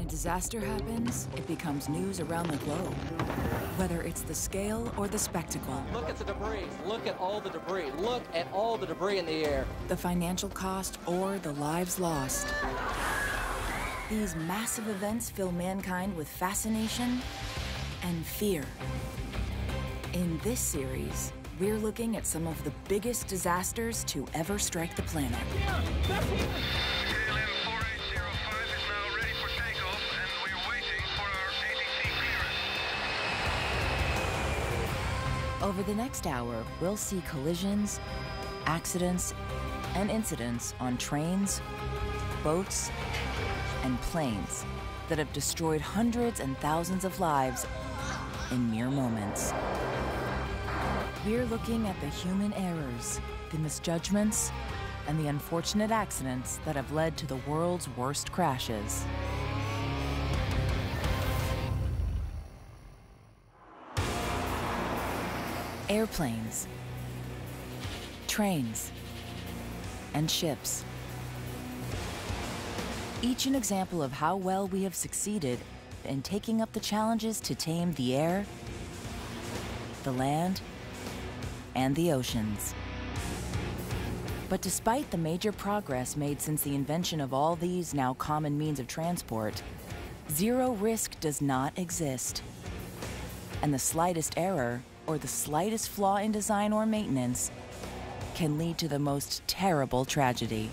a disaster happens, it becomes news around the globe. Whether it's the scale or the spectacle. Look at the debris. Look at all the debris. Look at all the debris in the air. The financial cost or the lives lost. These massive events fill mankind with fascination and fear. In this series, we're looking at some of the biggest disasters to ever strike the planet. Over the next hour, we'll see collisions, accidents, and incidents on trains, boats, and planes that have destroyed hundreds and thousands of lives in mere moments. We're looking at the human errors, the misjudgments, and the unfortunate accidents that have led to the world's worst crashes. Airplanes, trains, and ships. Each an example of how well we have succeeded in taking up the challenges to tame the air, the land, and the oceans. But despite the major progress made since the invention of all these now common means of transport, zero risk does not exist. And the slightest error, or the slightest flaw in design or maintenance, can lead to the most terrible tragedy.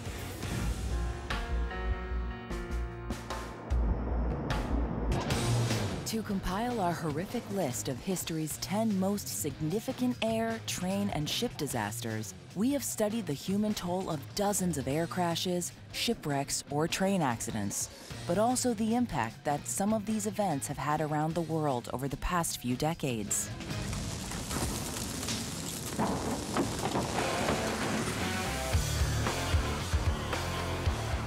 To compile our horrific list of history's 10 most significant air, train, and ship disasters, we have studied the human toll of dozens of air crashes, shipwrecks, or train accidents, but also the impact that some of these events have had around the world over the past few decades.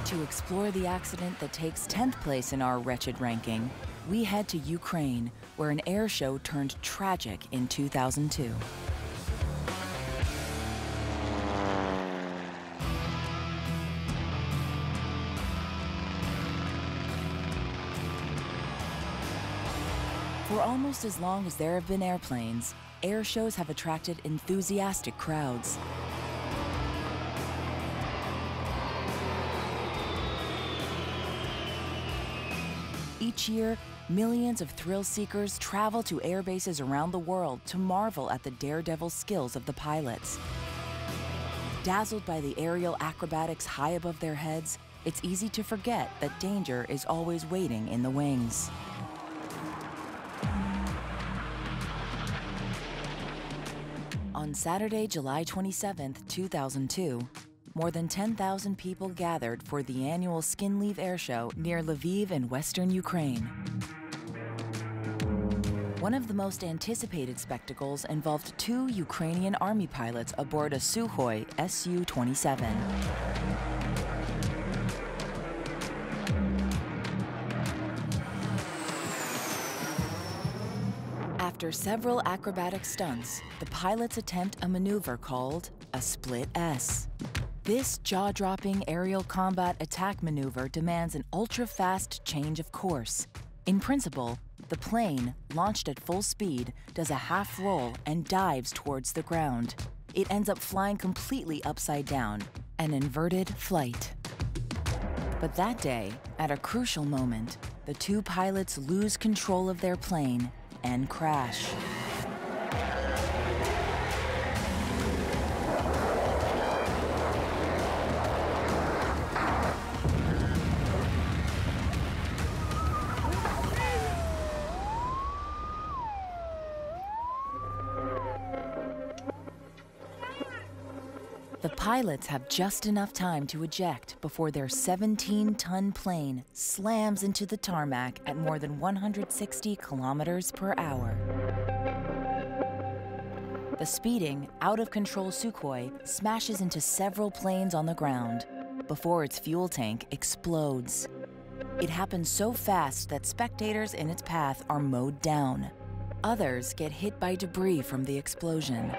To explore the accident that takes 10th place in our wretched ranking, we head to Ukraine, where an air show turned tragic in 2002. For almost as long as there have been airplanes, air shows have attracted enthusiastic crowds. Each year, millions of thrill-seekers travel to air bases around the world to marvel at the daredevil skills of the pilots. Dazzled by the aerial acrobatics high above their heads, it's easy to forget that danger is always waiting in the wings. On Saturday, July 27, 2002, more than 10,000 people gathered for the annual Skin Leave Air Show near Lviv in western Ukraine. One of the most anticipated spectacles involved 2 Ukrainian Army pilots aboard a Sukhoi Su-27. After several acrobatic stunts, the pilots attempt a maneuver called a split S. This jaw-dropping aerial combat attack maneuver demands an ultra-fast change of course. In principle, the plane, launched at full speed, does a half roll and dives towards the ground. It ends up flying completely upside down, an inverted flight. But that day, at a crucial moment, the 2 pilots lose control of their plane and crash. The pilots have just enough time to eject before their 17-ton plane slams into the tarmac at more than 160 kilometers per hour. The speeding, out-of-control Sukhoi smashes into several planes on the ground before its fuel tank explodes. It happens so fast that spectators in its path are mowed down. Others get hit by debris from the explosion.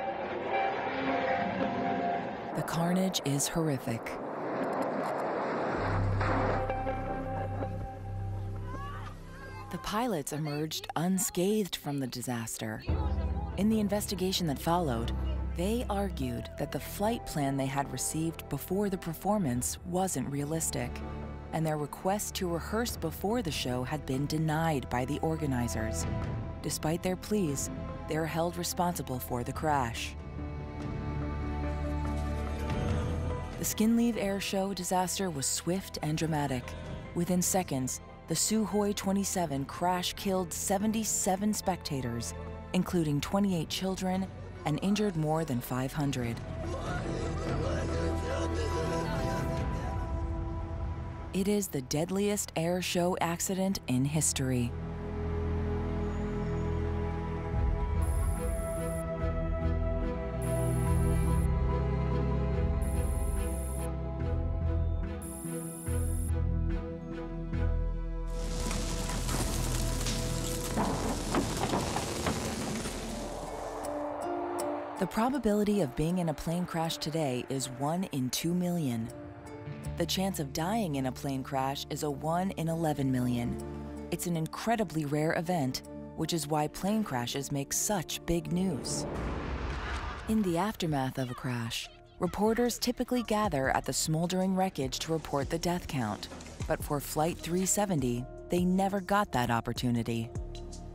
The carnage is horrific. The pilots emerged unscathed from the disaster. In the investigation that followed, they argued that the flight plan they had received before the performance wasn't realistic, and their request to rehearse before the show had been denied by the organizers. Despite their pleas, they're held responsible for the crash. The Skinleaf Airshow disaster was swift and dramatic. Within seconds, the Sukhoi 27 crash killed 77 spectators, including 28 children, and injured more than 500. It is the deadliest air show accident in history. The probability of being in a plane crash today is 1 in 2 million. The chance of dying in a plane crash is a 1 in 11 million. It's an incredibly rare event, which is why plane crashes make such big news. In the aftermath of a crash, reporters typically gather at the smoldering wreckage to report the death count. But for Flight 370, they never got that opportunity.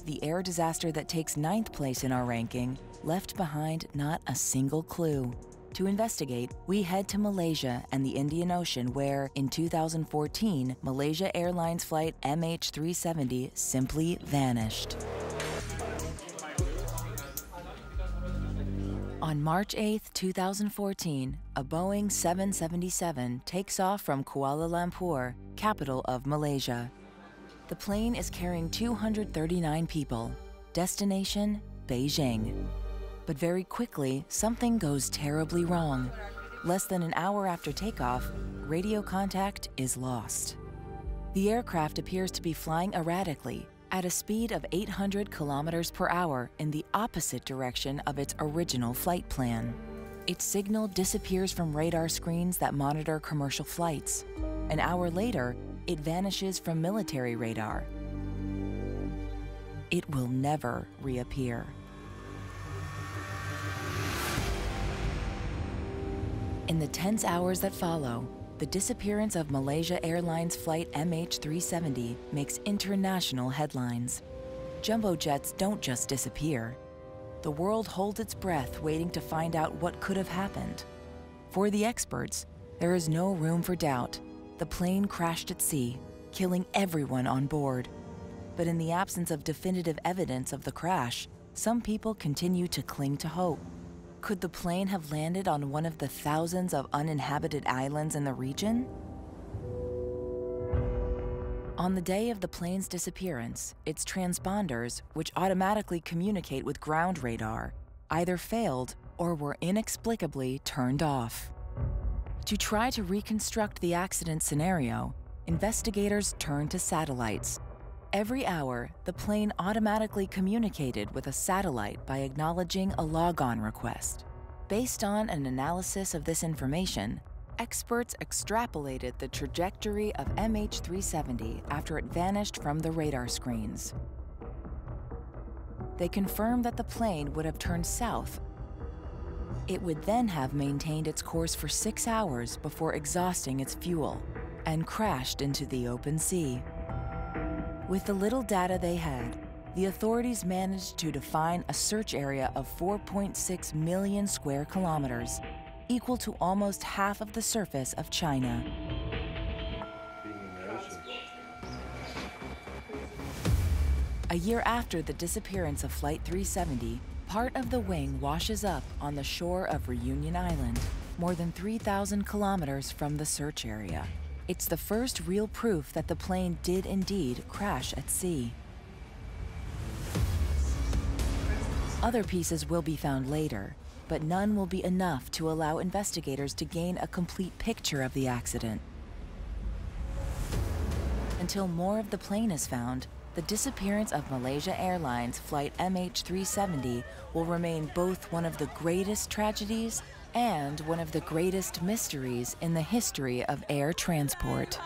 The air disaster that takes 9th place in our ranking left behind not a single clue. To investigate, we head to Malaysia and the Indian Ocean, where, in 2014, Malaysia Airlines flight MH370 simply vanished. On March 8, 2014, a Boeing 777 takes off from Kuala Lumpur, capital of Malaysia. The plane is carrying 239 people. Destination, Beijing. But very quickly, something goes terribly wrong. Less than an hour after takeoff, radio contact is lost. The aircraft appears to be flying erratically at a speed of 800 kilometers per hour in the opposite direction of its original flight plan. Its signal disappears from radar screens that monitor commercial flights. An hour later, it vanishes from military radar. It will never reappear. In the tense hours that follow, the disappearance of Malaysia Airlines flight MH370 makes international headlines. Jumbo jets don't just disappear. The world holds its breath waiting to find out what could have happened. For the experts, there is no room for doubt. The plane crashed at sea, killing everyone on board. But in the absence of definitive evidence of the crash, some people continue to cling to hope. Could the plane have landed on one of the thousands of uninhabited islands in the region? On the day of the plane's disappearance, its transponders, which automatically communicate with ground radar, either failed or were inexplicably turned off. To try to reconstruct the accident scenario, investigators turned to satellites. Every hour, the plane automatically communicated with a satellite by acknowledging a logon request. Based on an analysis of this information, experts extrapolated the trajectory of MH370 after it vanished from the radar screens. They confirmed that the plane would have turned south. It would then have maintained its course for 6 hours before exhausting its fuel and crashed into the open sea. With the little data they had, the authorities managed to define a search area of 4.6 million square kilometers, equal to almost half of the surface of China. A year after the disappearance of Flight 370, part of the wing washes up on the shore of Reunion Island, more than 3,000 kilometers from the search area. It's the first real proof that the plane did indeed crash at sea. Other pieces will be found later, but none will be enough to allow investigators to gain a complete picture of the accident. Until more of the plane is found, the disappearance of Malaysia Airlines flight MH370 will remain both one of the greatest tragedies and one of the greatest mysteries in the history of air transport.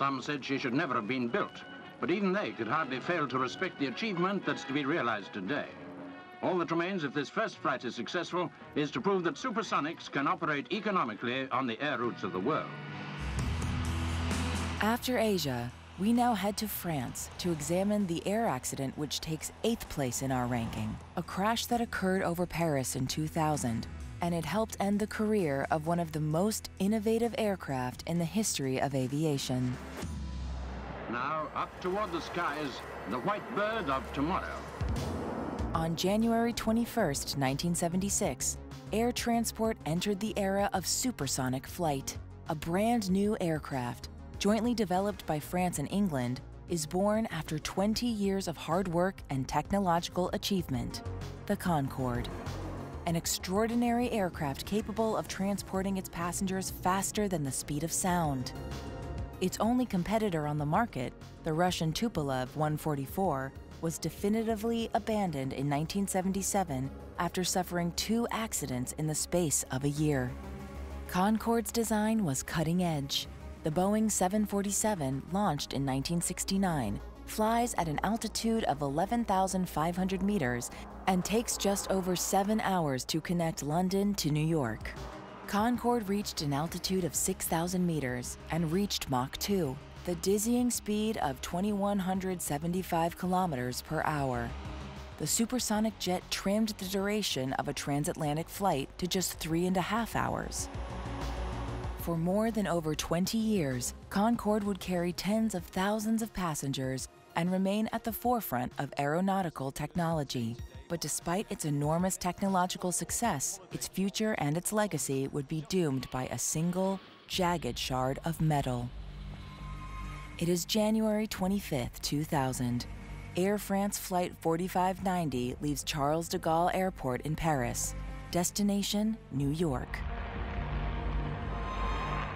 Some said she should never have been built, but even they could hardly fail to respect the achievement that's to be realized today. All that remains if this first flight is successful is to prove that supersonics can operate economically on the air routes of the world. After Asia, we now head to France to examine the air accident which takes 8th place in our ranking, a crash that occurred over Paris in 2000, and it helped end the career of one of the most innovative aircraft in the history of aviation. Now, up toward the skies, the white bird of tomorrow. On January 21st, 1976, air transport entered the era of supersonic flight. A brand new aircraft, jointly developed by France and England, is born after 20 years of hard work and technological achievement, the Concord. An extraordinary aircraft capable of transporting its passengers faster than the speed of sound. Its only competitor on the market, the Russian Tupolev 144, was definitively abandoned in 1977 after suffering 2 accidents in the space of a year. Concord's design was cutting edge. The Boeing 747, launched in 1969, flies at an altitude of 11,500 meters and takes just over 7 hours to connect London to New York. Concorde reached an altitude of 6,000 meters and reached Mach 2, the dizzying speed of 2,175 kilometers per hour. The supersonic jet trimmed the duration of a transatlantic flight to just 3.5 hours. For more than over 20 years, Concorde would carry tens of thousands of passengers and remain at the forefront of aeronautical technology. But despite its enormous technological success, its future and its legacy would be doomed by a single, jagged shard of metal. It is January 25, 2000. Air France Flight 4590 leaves Charles de Gaulle Airport in Paris. Destination, New York.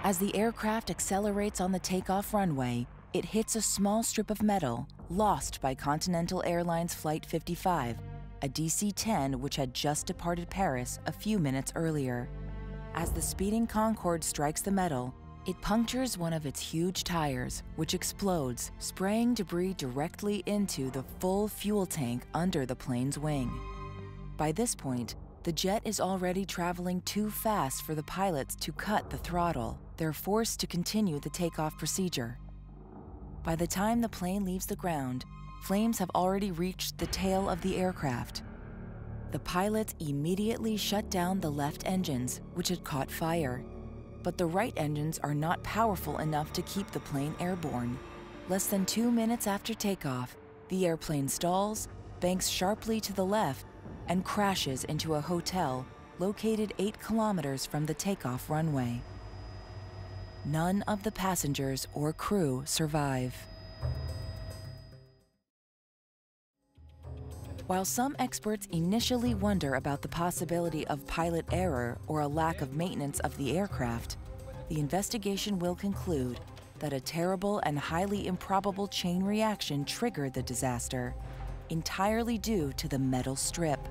As the aircraft accelerates on the takeoff runway, it hits a small strip of metal lost by Continental Airlines Flight 55, a DC-10 which had just departed Paris a few minutes earlier. As the speeding Concorde strikes the metal, it punctures one of its huge tires, which explodes, spraying debris directly into the full fuel tank under the plane's wing. By this point, the jet is already traveling too fast for the pilots to cut the throttle. They're forced to continue the takeoff procedure. By the time the plane leaves the ground, flames have already reached the tail of the aircraft. The pilots immediately shut down the left engines, which had caught fire. But the right engines are not powerful enough to keep the plane airborne. Less than 2 minutes after takeoff, the airplane stalls, banks sharply to the left, and crashes into a hotel located 8 kilometers from the takeoff runway. None of the passengers or crew survive. While some experts initially wonder about the possibility of pilot error or a lack of maintenance of the aircraft, the investigation will conclude that a terrible and highly improbable chain reaction triggered the disaster, entirely due to the metal strip.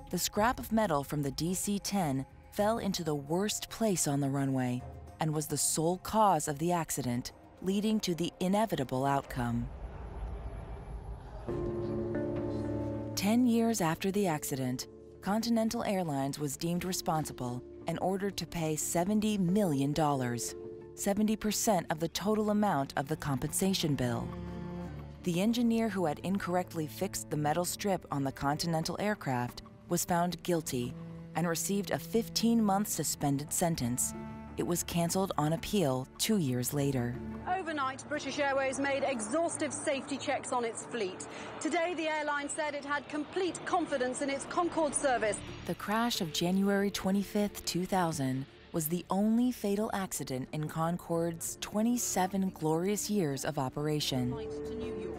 The scrap of metal from the DC-10 fell into the worst place on the runway and was the sole cause of the accident, leading to the inevitable outcome. 10 years after the accident, Continental Airlines was deemed responsible and ordered to pay $70 million, 70% of the total amount of the compensation bill. The engineer who had incorrectly fixed the metal strip on the Continental aircraft was found guilty and received a 15-month suspended sentence. It was canceled on appeal 2 years later. Overnight, British Airways made exhaustive safety checks on its fleet. Today, the airline said it had complete confidence in its Concord service. The crash of January 25, 2000 was the only fatal accident in Concorde's 27 glorious years of operation.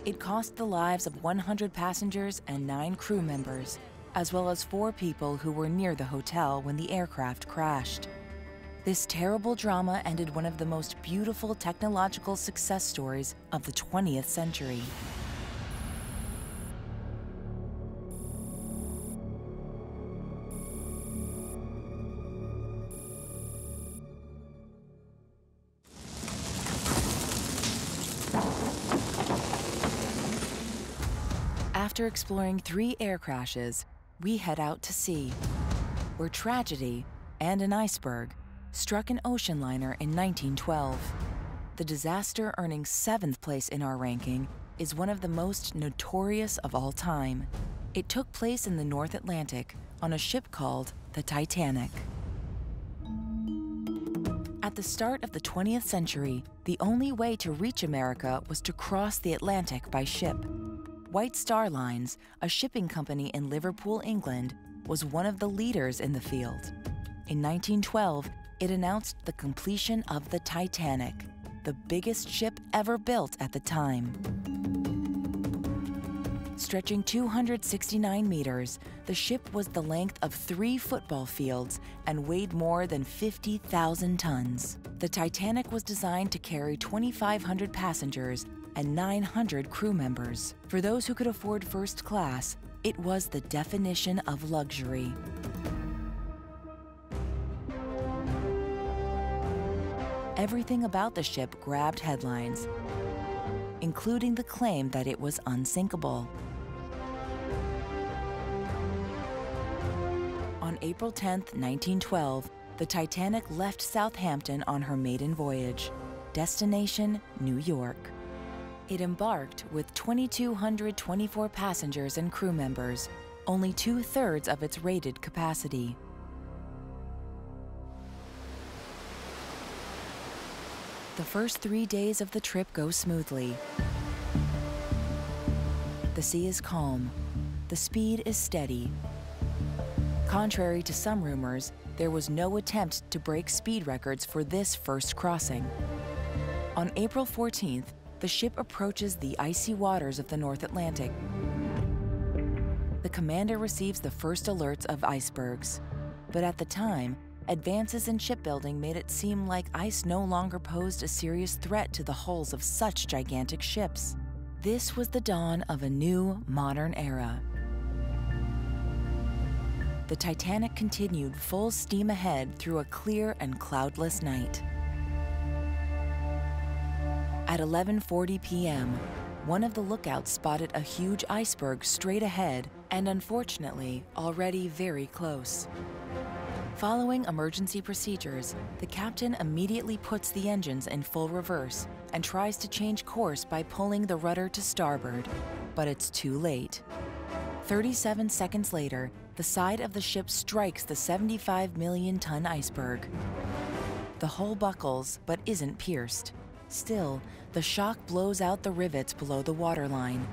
It cost the lives of 100 passengers and 9 crew members, as well as 4 people who were near the hotel when the aircraft crashed. This terrible drama ended one of the most beautiful technological success stories of the 20th century. After exploring 3 air crashes, we head out to sea, where tragedy and an iceberg struck an ocean liner in 1912. The disaster, earning 7th place in our ranking, is one of the most notorious of all time. It took place in the North Atlantic on a ship called the Titanic. At the start of the 20th century, the only way to reach America was to cross the Atlantic by ship. White Star Lines, a shipping company in Liverpool, England, was one of the leaders in the field. In 1912, it announced the completion of the Titanic, the biggest ship ever built at the time. Stretching 269 meters, the ship was the length of 3 football fields and weighed more than 50,000 tons. The Titanic was designed to carry 2,500 passengers and 900 crew members. For those who could afford first class, it was the definition of luxury. Everything about the ship grabbed headlines, including the claim that it was unsinkable. On April 10, 1912, the Titanic left Southampton on her maiden voyage. Destination, New York. It embarked with 2,224 passengers and crew members, only 2/3 of its rated capacity. The first 3 days of the trip go smoothly. The sea is calm. The speed is steady. Contrary to some rumors, there was no attempt to break speed records for this first crossing. On April 14th, the ship approaches the icy waters of the North Atlantic. The commander receives the first alerts of icebergs, but at the time, advances in shipbuilding made it seem like ice no longer posed a serious threat to the hulls of such gigantic ships. This was the dawn of a new, modern era. The Titanic continued full steam ahead through a clear and cloudless night. At 11:40 p.m., one of the lookouts spotted a huge iceberg straight ahead and, unfortunately, already very close. Following emergency procedures, the captain immediately puts the engines in full reverse and tries to change course by pulling the rudder to starboard, but it's too late. 37 seconds later, the side of the ship strikes the 75 million-ton iceberg. The hull buckles but isn't pierced. Still, the shock blows out the rivets below the waterline.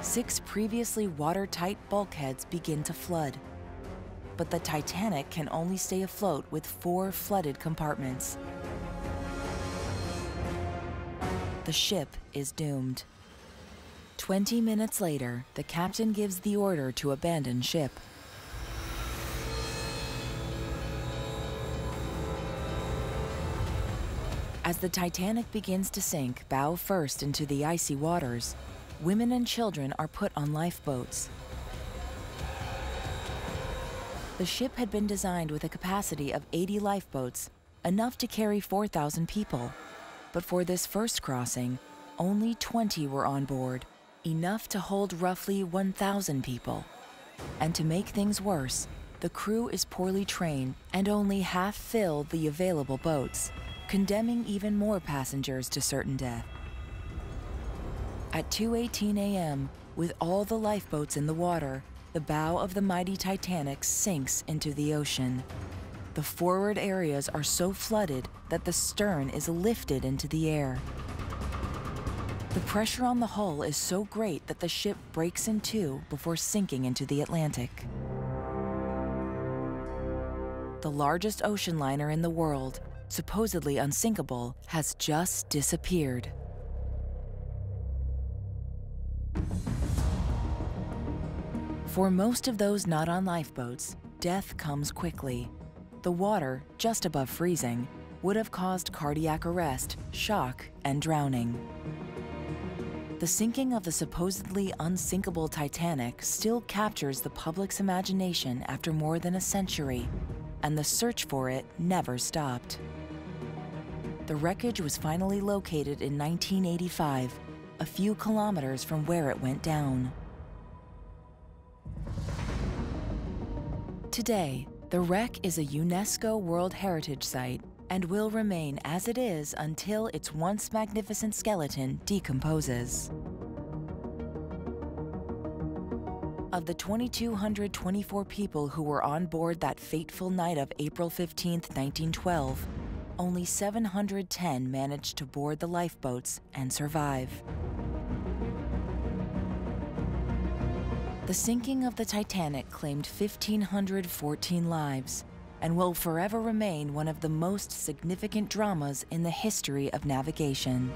6 previously watertight bulkheads begin to flood. But the Titanic can only stay afloat with 4 flooded compartments. The ship is doomed. 20 minutes later, the captain gives the order to abandon ship. As the Titanic begins to sink bow first into the icy waters, women and children are put on lifeboats. The ship had been designed with a capacity of 80 lifeboats, enough to carry 4,000 people. But for this first crossing, only 20 were on board, enough to hold roughly 1,000 people. And to make things worse, the crew is poorly trained and only half fill the available boats, condemning even more passengers to certain death. At 2:18 a.m., with all the lifeboats in the water, the bow of the mighty Titanic sinks into the ocean. The forward areas are so flooded that the stern is lifted into the air. The pressure on the hull is so great that the ship breaks in two before sinking into the Atlantic. The largest ocean liner in the world, supposedly unsinkable, has just disappeared. For most of those not on lifeboats, death comes quickly. The water, just above freezing, would have caused cardiac arrest, shock, and drowning. The sinking of the supposedly unsinkable Titanic still captures the public's imagination after more than a century, and the search for it never stopped. The wreckage was finally located in 1985, a few kilometers from where it went down. Today, the wreck is a UNESCO World Heritage Site and will remain as it is until its once magnificent skeleton decomposes. Of the 2,224 people who were on board that fateful night of April 15, 1912, only 710 managed to board the lifeboats and survive. The sinking of the Titanic claimed 1,514 lives and will forever remain one of the most significant dramas in the history of navigation.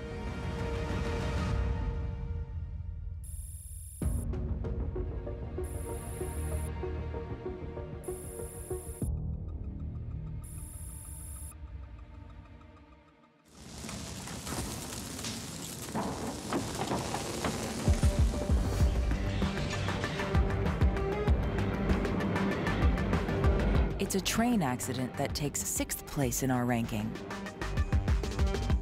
It's a train accident that takes 6th place in our ranking.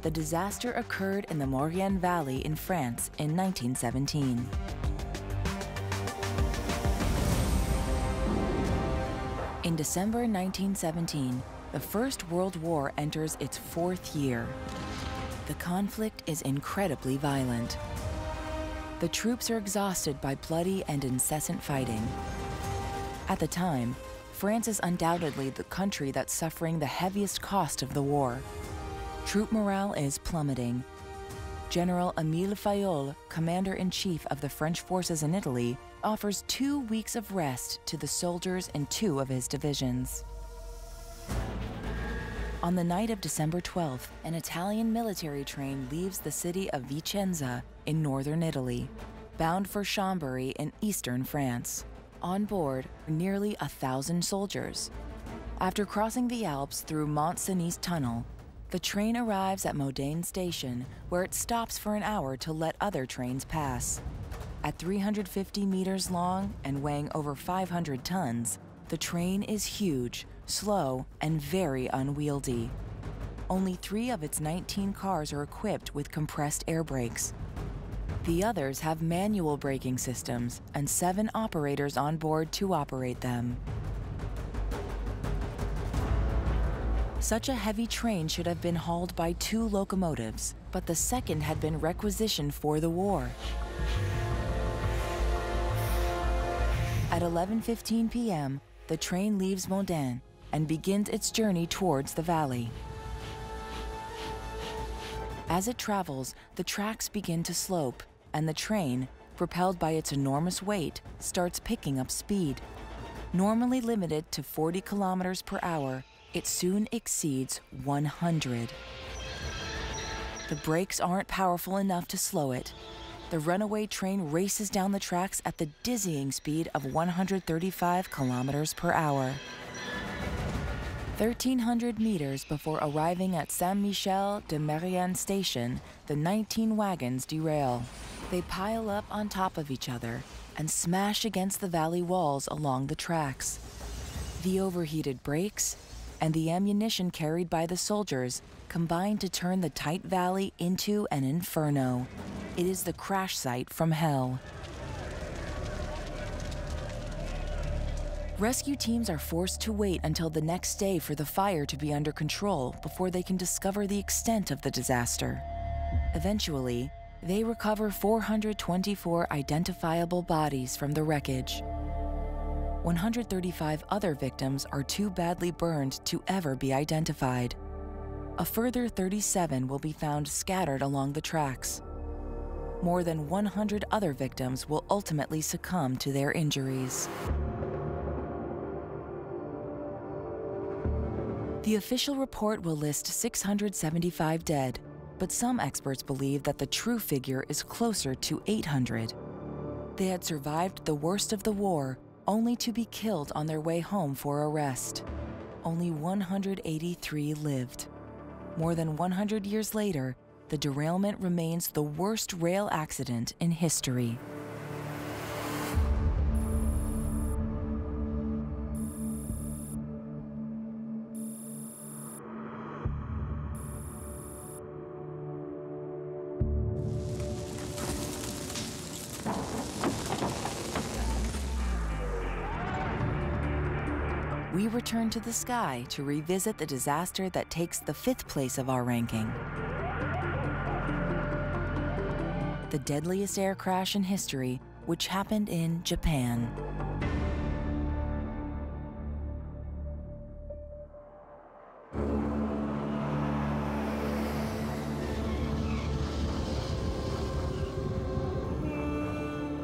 The disaster occurred in the Maurienne Valley in France in 1917. In December 1917, the First World War enters its 4th year. The conflict is incredibly violent. The troops are exhausted by bloody and incessant fighting. At the time, France is undoubtedly the country that's suffering the heaviest cost of the war. Troop morale is plummeting. General Émile Fayolle, commander-in-chief of the French forces in Italy, offers 2 weeks of rest to the soldiers in 2 of his divisions. On the night of December 12th, an Italian military train leaves the city of Vicenza in northern Italy, bound for Chambéry in eastern France. On board are nearly 1,000 soldiers. After crossing the Alps through Mont-Cenis Tunnel, the train arrives at Modane Station, where it stops for an hour to let other trains pass. At 350 meters long and weighing over 500 tons, the train is huge, slow, and very unwieldy. Only 3 of its 19 cars are equipped with compressed air brakes. The others have manual braking systems and 7 operators on board to operate them. Such a heavy train should have been hauled by 2 locomotives, but the second had been requisitioned for the war. At 11:15 p.m., the train leaves Modane and begins its journey towards the valley. As it travels, the tracks begin to slope, and the train, propelled by its enormous weight, starts picking up speed. Normally limited to 40 kilometers per hour, it soon exceeds 100. The brakes aren't powerful enough to slow it. The runaway train races down the tracks at the dizzying speed of 135 kilometers per hour. 1,300 meters before arriving at Saint-Michel-de-Marienne station, the 19 wagons derail. They pile up on top of each other and smash against the valley walls along the tracks. The overheated brakes and the ammunition carried by the soldiers combine to turn the tight valley into an inferno. It is the crash site from hell. Rescue teams are forced to wait until the next day for the fire to be under control before they can discover the extent of the disaster. Eventually, they recover 424 identifiable bodies from the wreckage. 135 other victims are too badly burned to ever be identified. A further 37 will be found scattered along the tracks. More than 100 other victims will ultimately succumb to their injuries. The official report will list 675 dead, but some experts believe that the true figure is closer to 800. They had survived the worst of the war, only to be killed on their way home for a rest. Only 183 lived. More than 100 years later, the derailment remains the worst rail accident in history. we return to the sky to revisit the disaster that takes the 5th place of our ranking. The deadliest air crash in history, which happened in Japan.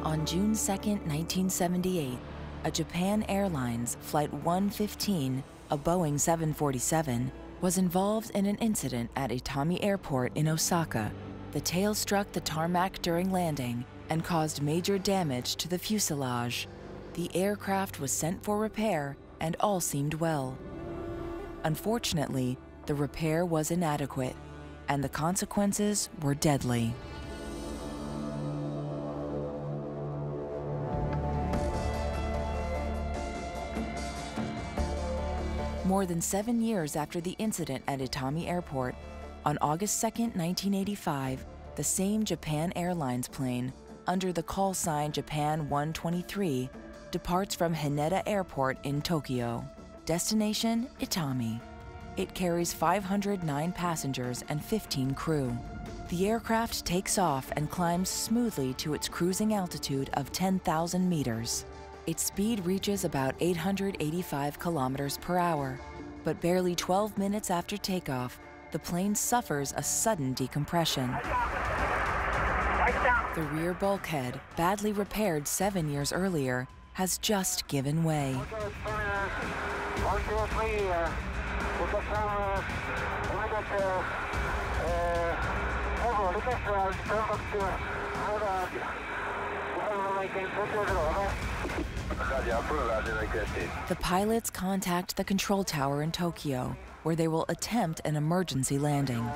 On June 2, 1978, a Japan Airlines Flight 115, a Boeing 747, was involved in an incident at Itami Airport in Osaka. The tail struck the tarmac during landing and caused major damage to the fuselage. The aircraft was sent for repair and all seemed well. Unfortunately, the repair was inadequate, and the consequences were deadly. More than 7 years after the incident at Itami Airport, on August 2, 1985, the same Japan Airlines plane, under the call sign Japan 123, departs from Haneda Airport in Tokyo. Destination, Itami. It carries 509 passengers and 15 crew. The aircraft takes off and climbs smoothly to its cruising altitude of 10,000 meters. Its speed reaches about 885 kilometers per hour, but barely 12 minutes after takeoff, the plane suffers a sudden decompression. The rear bulkhead, badly repaired 7 years earlier, has just given way. The pilots contact the control tower in Tokyo, where they will attempt an emergency landing.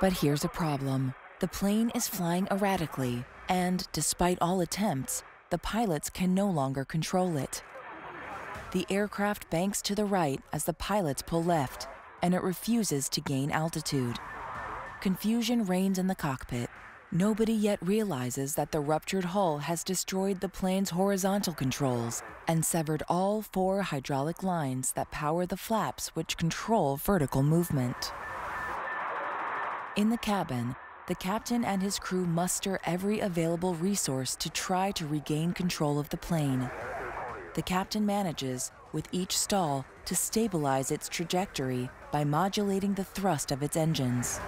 But here's a problem. The plane is flying erratically, and despite all attempts, the pilots can no longer control it. The aircraft banks to the right as the pilots pull left, and it refuses to gain altitude. Confusion reigns in the cockpit. Nobody yet realizes that the ruptured hull has destroyed the plane's horizontal controls and severed all 4 hydraulic lines that power the flaps which control vertical movement. In the cabin, the captain and his crew muster every available resource to try to regain control of the plane. The captain manages, with each stall, to stabilize its trajectory by modulating the thrust of its engines.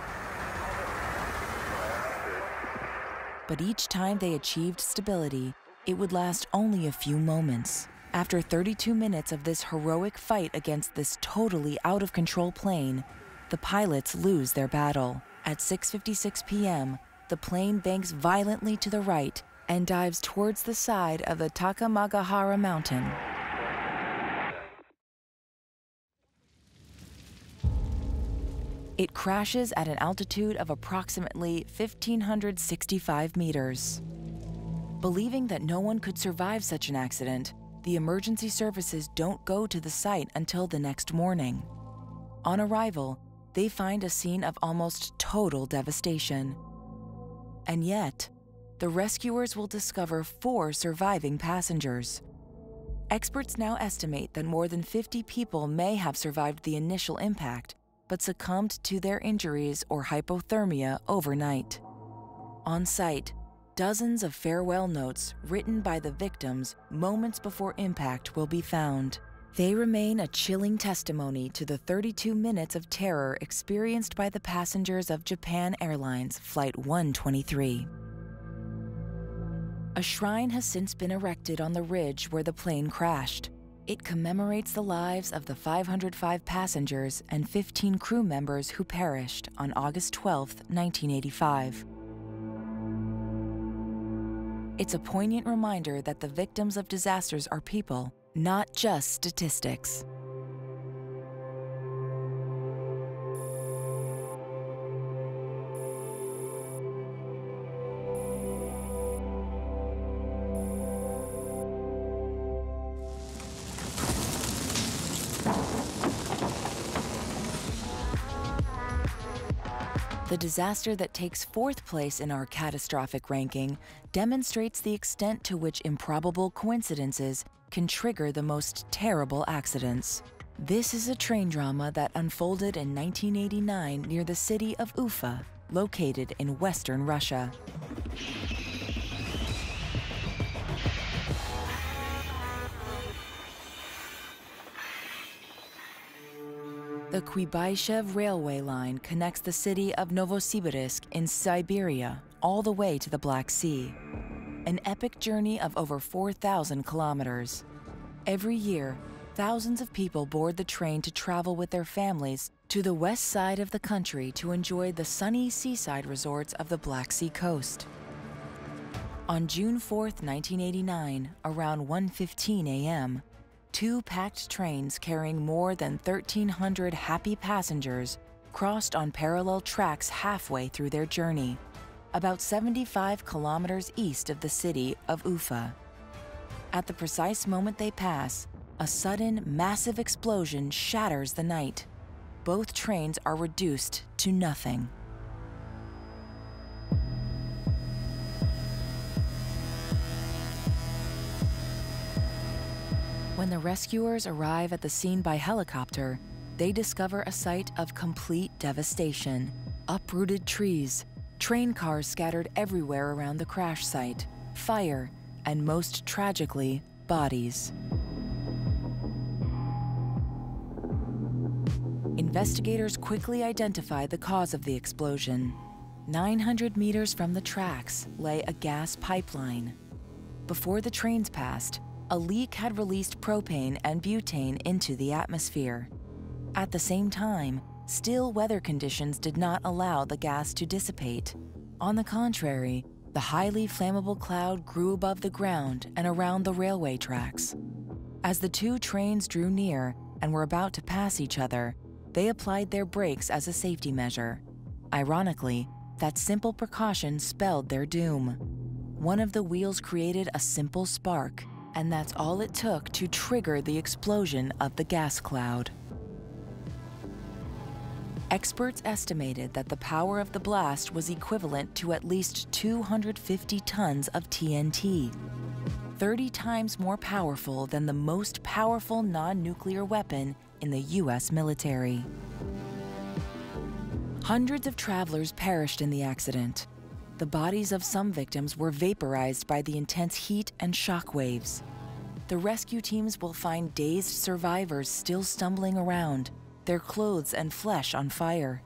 But each time they achieved stability, it would last only a few moments. After 32 minutes of this heroic fight against this totally out-of-control plane, the pilots lose their battle. At 6:56 p.m., the plane banks violently to the right and dives towards the side of the Takamagahara mountain. It crashes at an altitude of approximately 1,565 meters. Believing that no one could survive such an accident, the emergency services don't go to the site until the next morning. On arrival, they find a scene of almost total devastation. And yet, the rescuers will discover 4 surviving passengers. Experts now estimate that more than 50 people may have survived the initial impact, but succumbed to their injuries or hypothermia overnight. On site, dozens of farewell notes written by the victims moments before impact will be found. They remain a chilling testimony to the 32 minutes of terror experienced by the passengers of Japan Airlines Flight 123. A shrine has since been erected on the ridge where the plane crashed. It commemorates the lives of the 505 passengers and 15 crew members who perished on August 12, 1985. It's a poignant reminder that the victims of disasters are people, not just statistics. The The disaster that takes fourth place in our catastrophic ranking demonstrates the extent to which improbable coincidences can trigger the most terrible accidents. This is a train drama that unfolded in 1989 near the city of Ufa, located in western Russia. The Kuibychev railway line connects the city of Novosibirsk in Siberia all the way to the Black Sea. An epic journey of over 4,000 kilometers. Every year, thousands of people board the train to travel with their families to the west side of the country to enjoy the sunny seaside resorts of the Black Sea coast. On June 4, 1989, around 1:15 a.m., two packed trains carrying more than 1,300 happy passengers crossed on parallel tracks halfway through their journey, about 75 kilometers east of the city of Ufa. At the precise moment they pass, a sudden, massive explosion shatters the night. Both trains are reduced to nothing. When the rescuers arrive at the scene by helicopter, they discover a site of complete devastation. Uprooted trees, train cars scattered everywhere around the crash site, fire, and most tragically, bodies. Investigators quickly identified the cause of the explosion. 900 meters from the tracks lay a gas pipeline. Before the trains passed, a leak had released propane and butane into the atmosphere. At the same time, still weather conditions did not allow the gas to dissipate. On the contrary, the highly flammable cloud grew above the ground and around the railway tracks. As the two trains drew near and were about to pass each other, they applied their brakes as a safety measure. Ironically, that simple precaution spelled their doom. One of the wheels created a simple spark, and that's all it took to trigger the explosion of the gas cloud. Experts estimated that the power of the blast was equivalent to at least 250 tons of TNT, 30 times more powerful than the most powerful non-nuclear weapon in the US military. Hundreds of travelers perished in the accident. The bodies of some victims were vaporized by the intense heat and shock waves. The rescue teams will find dazed survivors still stumbling around, their clothes and flesh on fire.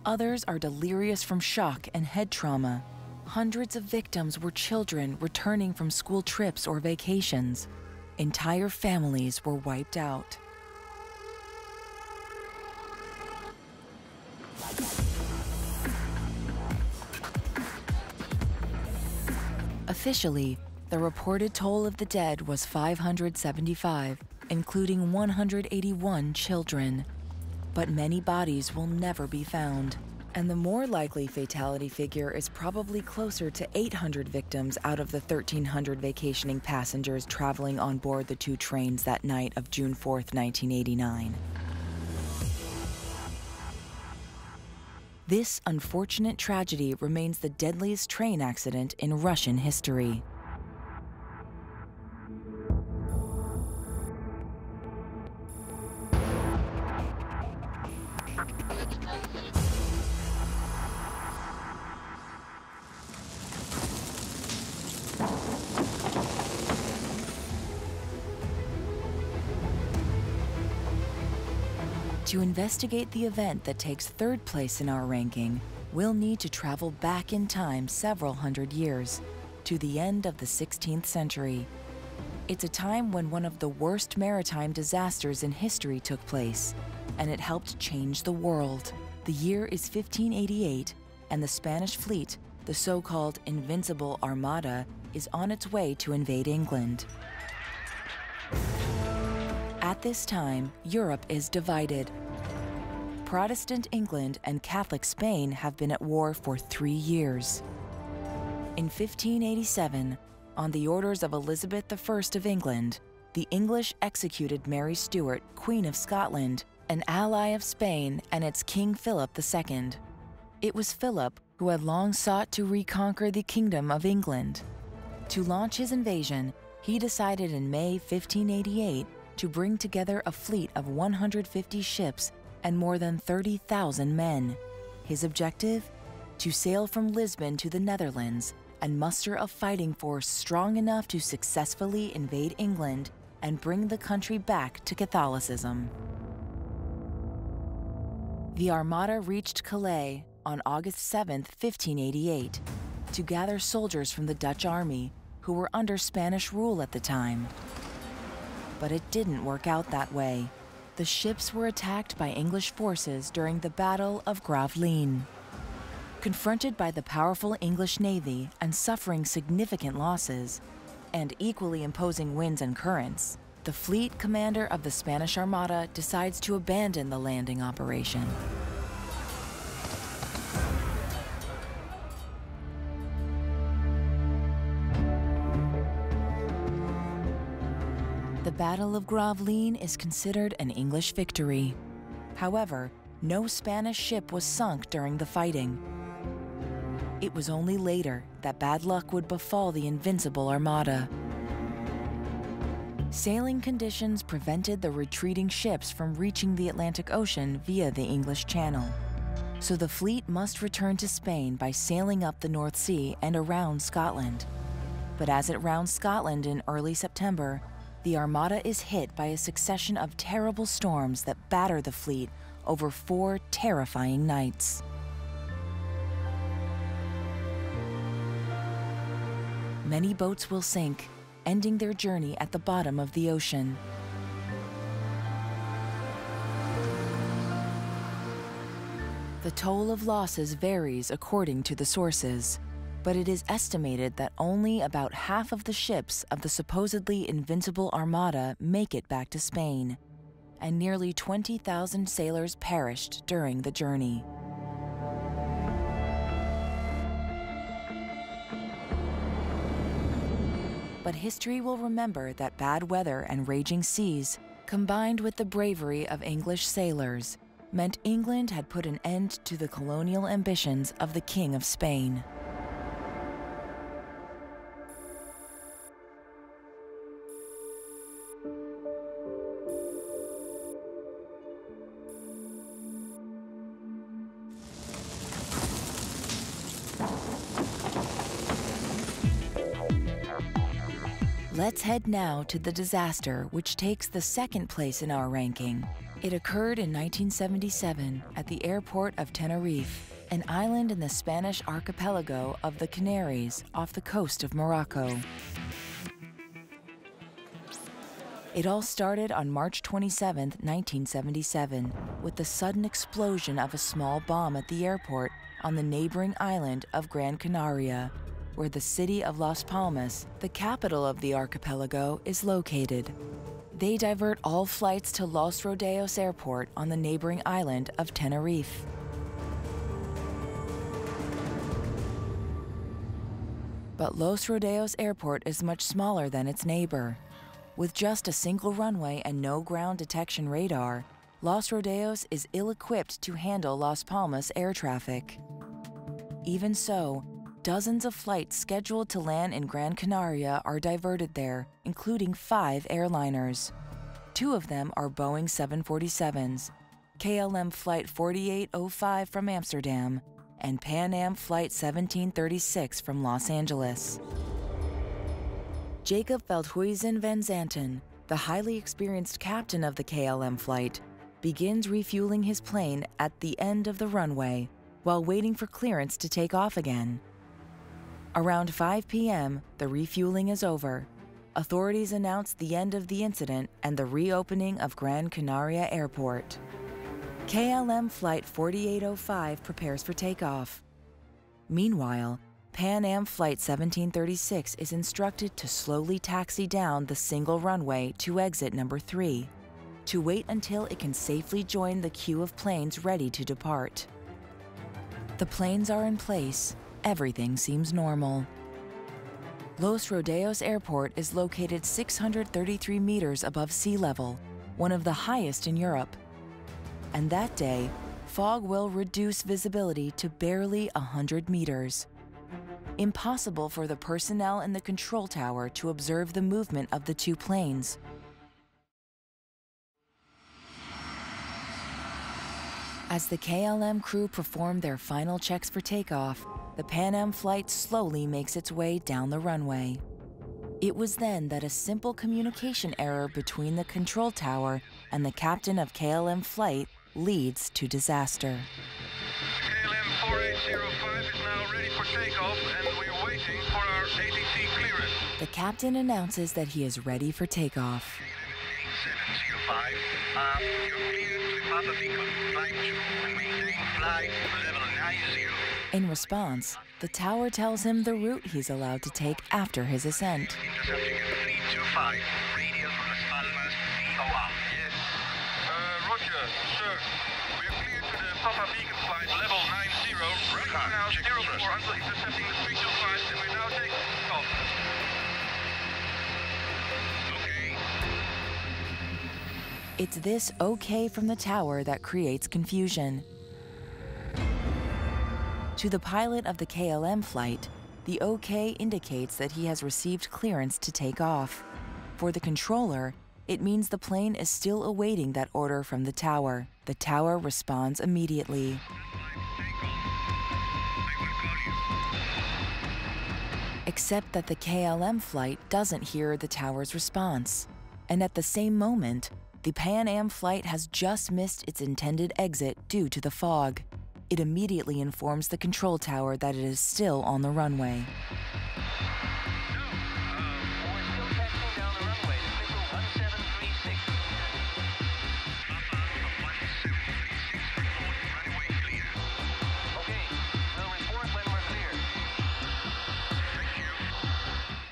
Others are delirious from shock and head trauma. Hundreds of victims were children returning from school trips or vacations. Entire families were wiped out. Officially, the reported toll of the dead was 575, including 181 children. But many bodies will never be found, and the more likely fatality figure is probably closer to 800 victims out of the 1,300 vacationing passengers traveling on board the two trains that night of June 4, 1989. This unfortunate tragedy remains the deadliest train accident in Russian history. To investigate the event that takes third place in our ranking, we'll need to travel back in time several hundred years, to the end of the 16th century. It's a time when one of the worst maritime disasters in history took place, and it helped change the world. The year is 1588, and the Spanish fleet, the so-called Invincible Armada, is on its way to invade England. At this time, Europe is divided. Protestant England and Catholic Spain have been at war for 3 years. In 1587, on the orders of Elizabeth I of England, the English executed Mary Stuart, Queen of Scotland, an ally of Spain and its King Philip II. It was Philip who had long sought to reconquer the Kingdom of England. To launch his invasion, he decided in May 1588 to bring together a fleet of 150 ships and more than 30,000 men. His objective? To sail from Lisbon to the Netherlands and muster a fighting force strong enough to successfully invade England and bring the country back to Catholicism. The Armada reached Calais on August 7, 1588, to gather soldiers from the Dutch army who were under Spanish rule at the time. But it didn't work out that way. The ships were attacked by English forces during the Battle of Gravelines. Confronted by the powerful English navy and suffering significant losses, and equally imposing winds and currents, the fleet commander of the Spanish Armada decides to abandon the landing operation. The Battle of Gravelines is considered an English victory. However, no Spanish ship was sunk during the fighting. It was only later that bad luck would befall the Invincible Armada. Sailing conditions prevented the retreating ships from reaching the Atlantic Ocean via the English Channel. So the fleet must return to Spain by sailing up the North Sea and around Scotland. But as it rounds Scotland in early September, the Armada is hit by a succession of terrible storms that batter the fleet over 4 terrifying nights. Many boats will sink, ending their journey at the bottom of the ocean. The toll of losses varies according to the sources, but it is estimated that only about half of the ships of the supposedly Invincible Armada make it back to Spain, and nearly 20,000 sailors perished during the journey. But history will remember that bad weather and raging seas, combined with the bravery of English sailors, meant England had put an end to the colonial ambitions of the King of Spain. Let's head now to the disaster which takes the second place in our ranking. It occurred in 1977 at the airport of Tenerife, an island in the Spanish archipelago of the Canaries off the coast of Morocco. It all started on March 27, 1977, with the sudden explosion of a small bomb at the airport on the neighboring island of Gran Canaria, where the city of Las Palmas, the capital of the archipelago, is located. They divert all flights to Los Rodeos Airport on the neighboring island of Tenerife. But Los Rodeos Airport is much smaller than its neighbor. With just a single runway and no ground detection radar, Los Rodeos is ill-equipped to handle Las Palmas air traffic. Even so, dozens of flights scheduled to land in Gran Canaria are diverted there, including 5 airliners. 2 of them are Boeing 747s, KLM Flight 4805 from Amsterdam, and Pan Am Flight 1736 from Los Angeles. Jacob Veldhuizen van Zanten, the highly experienced captain of the KLM flight, begins refueling his plane at the end of the runway while waiting for clearance to take off again. Around 5 p.m., the refueling is over. Authorities announce the end of the incident and the reopening of Gran Canaria Airport. KLM Flight 4805 prepares for takeoff. Meanwhile, Pan Am Flight 1736 is instructed to slowly taxi down the single runway to exit number 3, to wait until it can safely join the queue of planes ready to depart. The planes are in place. Everything seems normal. Los Rodeos Airport is located 633 meters above sea level, one of the highest in Europe. And that day, fog will reduce visibility to barely 100 meters. Impossible for the personnel in the control tower to observe the movement of the two planes. As the KLM crew perform their final checks for takeoff, the Pan Am flight slowly makes its way down the runway. It was then that a simple communication error between the control tower and the captain of KLM flight leads to disaster. KLM 4805 is now ready for takeoff, and we're waiting for our ATC clearance. The captain announces that he is ready for takeoff. 8705, you're cleared to Papa Beacon, flight 2, and maintain flight level 90. In response, the tower tells him the route he's allowed to take after his ascent. Intercepting at 325, radial from Las Palmas, VOR. Yes. Roger, sir. We're cleared to the Papa Beacon flight level 90, right now 04 until intercepting the 325, and we're now taking off. Okay. It's this okay from the tower that creates confusion. To the pilot of the KLM flight, the OK indicates that he has received clearance to take off. For the controller, it means the plane is still awaiting that order from the tower. The tower responds immediately. Except that the KLM flight doesn't hear the tower's response. And at the same moment, the Pan Am flight has just missed its intended exit due to the fog. It immediately informs the control tower that it is still on the runway. We're still taxiing down the runway. Signal 1736. Runway clear. Okay, we'll report when we're clear. Thank you.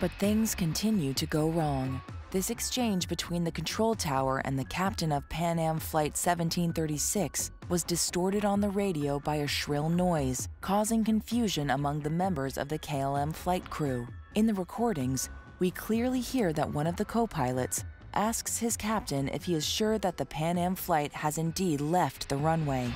But things continue to go wrong. This exchange between the control tower and the captain of Pan Am Flight 1736 was distorted on the radio by a shrill noise, causing confusion among the members of the KLM flight crew. In the recordings, we clearly hear that one of the co-pilots asks his captain if he is sure that the Pan Am flight has indeed left the runway.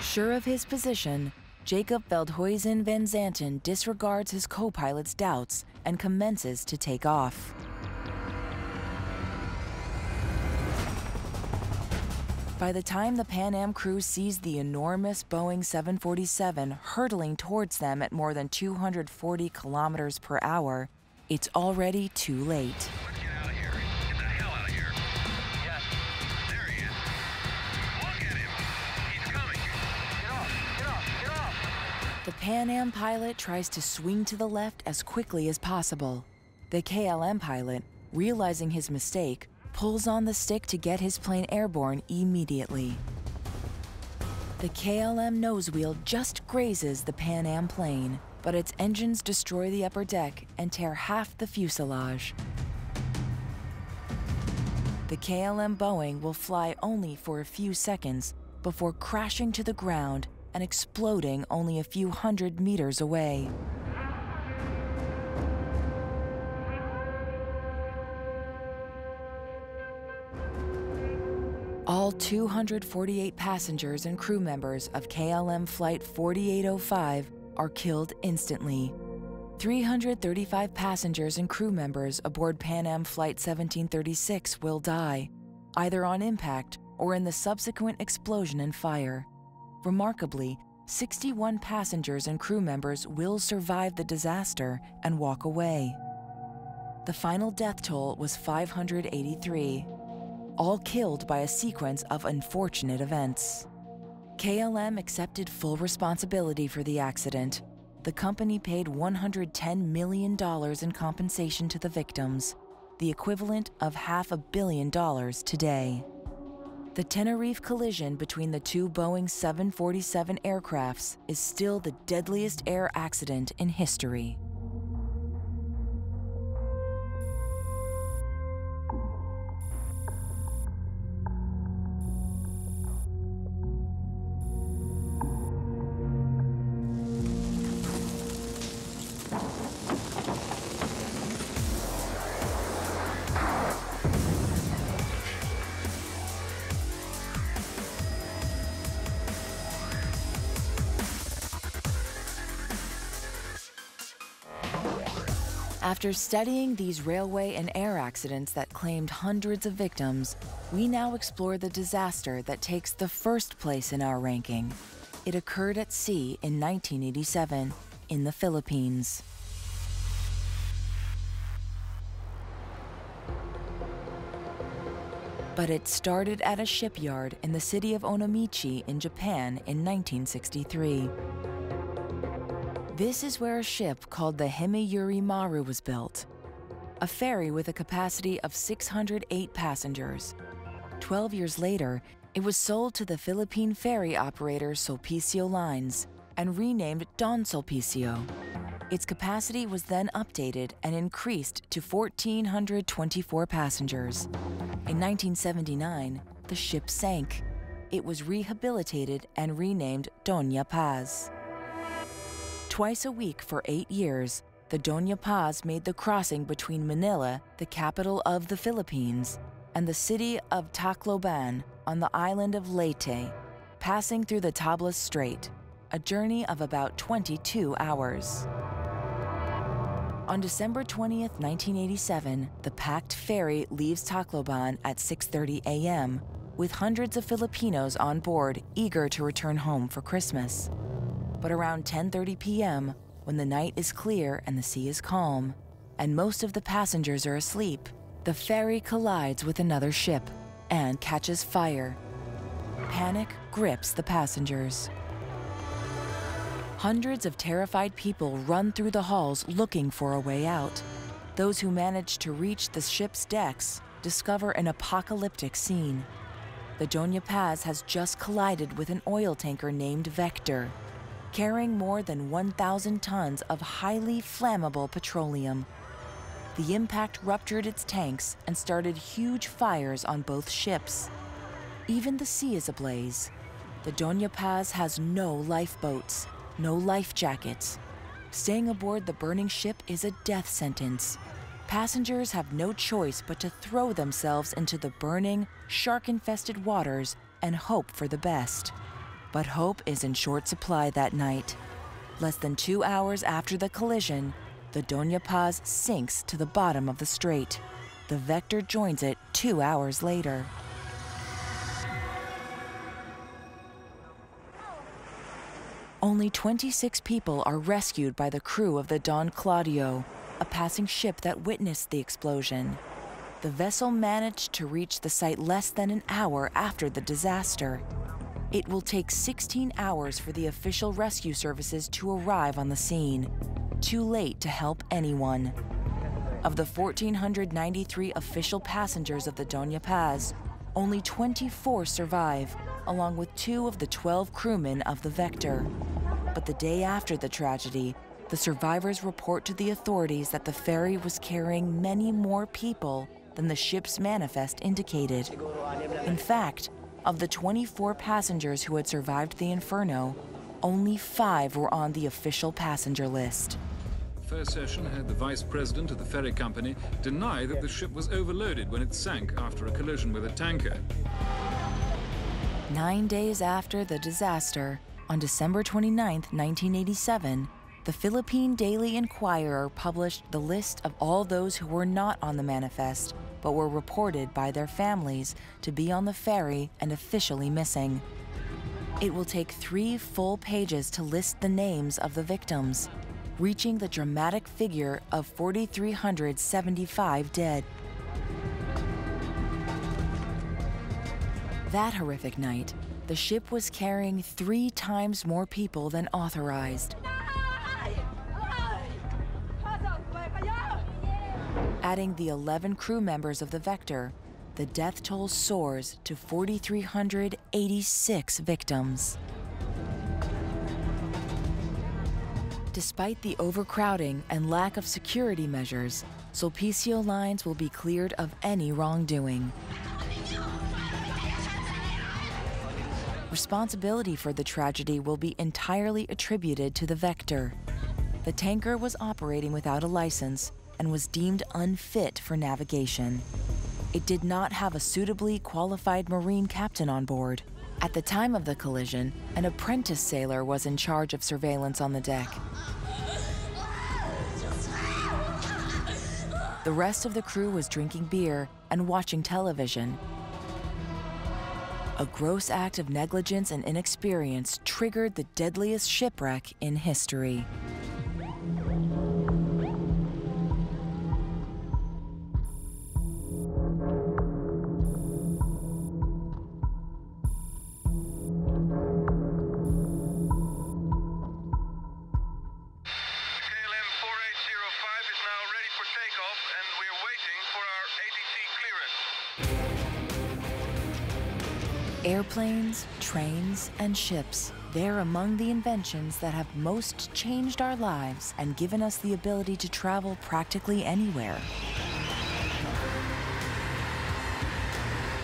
Sure of his position, Jacob Veldhuizen van Zanten disregards his co-pilot's doubts and commences to take off. By the time the Pan Am crew sees the enormous Boeing 747 hurtling towards them at more than 240 kilometers per hour, it's already too late. Let's get out of here. Get the hell out of here. Yes. There he is. Look at him. He's coming. Get off. Get off. Get off. The Pan Am pilot tries to swing to the left as quickly as possible. The KLM pilot, realizing his mistake, pulls on the stick to get his plane airborne immediately. The KLM nosewheel just grazes the Pan Am plane, but its engines destroy the upper deck and tear half the fuselage. The KLM Boeing will fly only for a few seconds before crashing to the ground and exploding only a few hundred meters away. All 248 passengers and crew members of KLM Flight 4805 are killed instantly. 335 passengers and crew members aboard Pan Am Flight 1736 will die, either on impact or in the subsequent explosion and fire. Remarkably, 61 passengers and crew members will survive the disaster and walk away. The final death toll was 583. All killed by a sequence of unfortunate events. KLM accepted full responsibility for the accident. The company paid $110 million in compensation to the victims, the equivalent of $500 million today. The Tenerife collision between the two Boeing 747 aircrafts is still the deadliest air accident in history. After studying these railway and air accidents that claimed hundreds of victims, we now explore the disaster that takes the first place in our ranking. It occurred at sea in 1987 in the Philippines. But it started at a shipyard in the city of Onomichi in Japan in 1963. This is where a ship called the Himeyuri Maru was built, a ferry with a capacity of 608 passengers. 12 years later, it was sold to the Philippine ferry operator Sulpicio Lines and renamed Don Sulpicio. Its capacity was then updated and increased to 1,424 passengers. In 1979, the ship sank. It was rehabilitated and renamed Dona Paz. Twice a week for 8 years, the Dona Paz made the crossing between Manila, the capital of the Philippines, and the city of Tacloban on the island of Leyte, passing through the Tablas Strait, a journey of about 22 hours. On December 20th, 1987, the packed ferry leaves Tacloban at 6:30 a.m., with hundreds of Filipinos on board eager to return home for Christmas. But around 10:30 p.m., when the night is clear and the sea is calm, and most of the passengers are asleep, the ferry collides with another ship and catches fire. Panic grips the passengers. Hundreds of terrified people run through the halls looking for a way out. Those who manage to reach the ship's decks discover an apocalyptic scene. The Dona Paz has just collided with an oil tanker named Vector, carrying more than 1,000 tons of highly flammable petroleum. The impact ruptured its tanks and started huge fires on both ships. Even the sea is ablaze. The Dona Paz has no lifeboats, no life jackets. Staying aboard the burning ship is a death sentence. Passengers have no choice but to throw themselves into the burning, shark-infested waters and hope for the best. But hope is in short supply that night. Less than 2 hours after the collision, the Dona Paz sinks to the bottom of the strait. The Vector joins it 2 hours later. Only 26 people are rescued by the crew of the Don Claudio, a passing ship that witnessed the explosion. The vessel managed to reach the site less than an hour after the disaster. It will take 16 hours for the official rescue services to arrive on the scene. Too late to help anyone. Of the 1,493 official passengers of the Dona Paz, only 24 survive, along with 2 of the 12 crewmen of the Vector. But the day after the tragedy, the survivors report to the authorities that the ferry was carrying many more people than the ship's manifest indicated. In fact, of the 24 passengers who had survived the inferno, only 5 were on the official passenger list. First session had the vice president of the ferry company deny that the ship was overloaded when it sank after a collision with a tanker. 9 days after the disaster, on December 29, 1987, the Philippine Daily Inquirer published the list of all those who were not on the manifest, but were reported by their families to be on the ferry and officially missing. It will take 3 full pages to list the names of the victims, reaching the dramatic figure of 4,375 dead. That horrific night, the ship was carrying 3 times more people than authorized. Adding the 11 crew members of the Vector, the death toll soars to 4,386 victims. Despite the overcrowding and lack of security measures, Sulpicio Lines will be cleared of any wrongdoing. Responsibility for the tragedy will be entirely attributed to the Vector. The tanker was operating without a license and was deemed unfit for navigation. It did not have a suitably qualified marine captain on board. At the time of the collision, an apprentice sailor was in charge of surveillance on the deck. The rest of the crew was drinking beer and watching television. A gross act of negligence and inexperience triggered the deadliest shipwreck in history. Airplanes, trains, and ships, they're among the inventions that have most changed our lives and given us the ability to travel practically anywhere.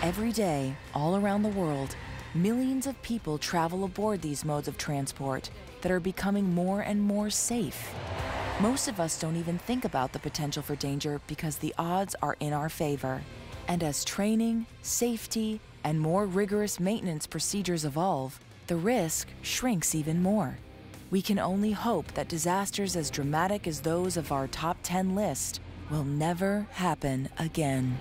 Every day, all around the world, millions of people travel aboard these modes of transport that are becoming more and more safe. Most of us don't even think about the potential for danger because the odds are in our favor. And as training, safety, and more rigorous maintenance procedures evolve, the risk shrinks even more. We can only hope that disasters as dramatic as those of our top 10 list will never happen again.